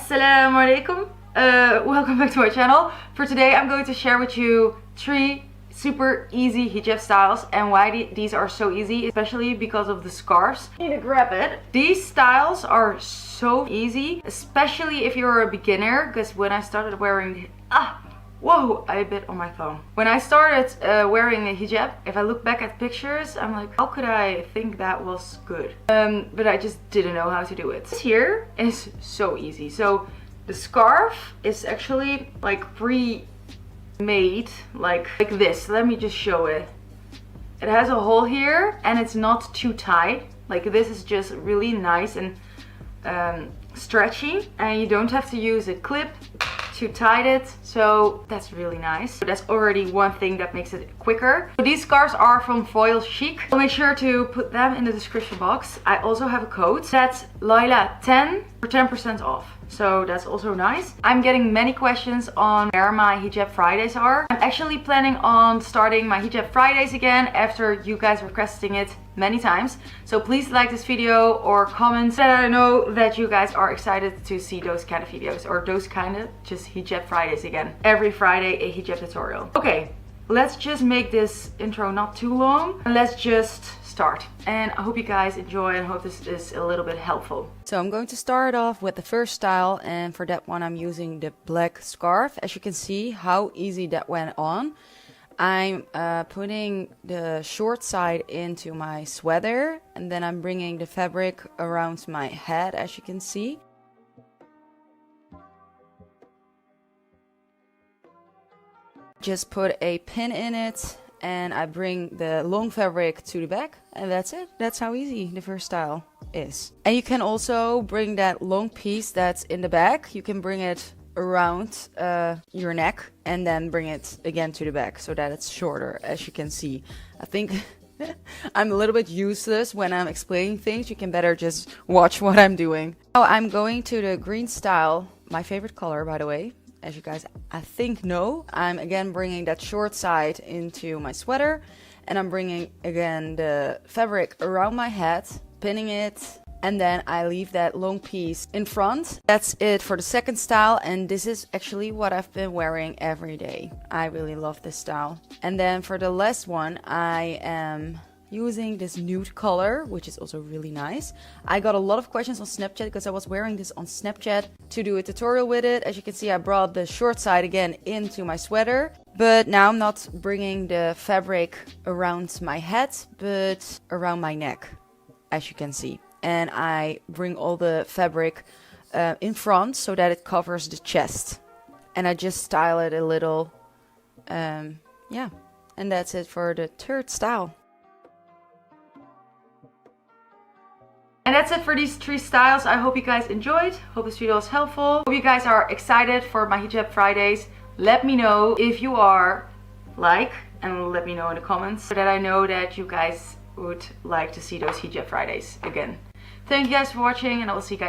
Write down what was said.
Assalamu alaikum. Welcome back to my channel. For today I'm going to share with you 3 super easy hijab styles and why these are so easy, especially because of the scarves. You need to grab it. These styles are so easy, especially if you're a beginner, because when I started wearing whoa, I bit on my thumb. When I started wearing a hijab, if I look back at pictures, I'm like, how could I think that was good? But I just didn't know how to do it. This here is so easy. So the scarf is actually like pre-made, like this. Let me just show it. It has a hole here and it's not too tight. Like this is just really nice and stretchy, and you don't have to use a clip to tie it, so that's really nice. So that's already one thing that makes it quicker. So these scarves are from Foil Chic. I'll make sure to put them in the description box. I also have a code that's Laila10 for 10% off. So that's also nice. I'm getting many questions on where my hijab Fridays are. I'm actually planning on starting my hijab Fridays again after you guys requesting it many times. So please like this video or comment so that I know that you guys are excited to see those kind of videos, or those kind of just hijab Fridays again. Every Friday a hijab tutorial. Okay, let's just make this intro not too long and let's just start. And I hope you guys enjoy and hope this is a little bit helpful. So I'm going to start off with the first style, and for that one I'm using the black scarf. As you can see how easy that went on. I'm putting the short side into my sweater, and then I'm bringing the fabric around my head, as you can see. Just put a pin in it, and I bring the long fabric to the back, and that's it. That's how easy the first style is. And you can also bring that long piece that's in the back, you can bring it around your neck and then bring it again to the back so that it's shorter, as you can see. I think I'm a little bit useless when I'm explaining things. You can better just watch what I'm doing. Now I'm going to the green style, my favorite color by the way. As you guys I think know, I'm again bringing that short side into my sweater, and I'm bringing again the fabric around my head, pinning it, and then I leave that long piece in front. That's it for the second style, and this is actually what I've been wearing every day. I really love this style. And then for the last one I am using this nude color, which is also really nice. I got a lot of questions on Snapchat because I was wearing this on Snapchat to do a tutorial with it. As you can see, I brought the short side again into my sweater, but now I'm not bringing the fabric around my head but around my neck, as you can see. And I bring all the fabric in front so that it covers the chest, and I just style it a little. Yeah, and that's it for the third style. And that's it for these 3 styles. I hope you guys enjoyed. Hope this video was helpful. Hope you guys are excited for my hijab Fridays. Let me know if you are, and let me know in the comments so that I know that you guys would like to see those hijab Fridays again. Thank you guys for watching, and I will see you guys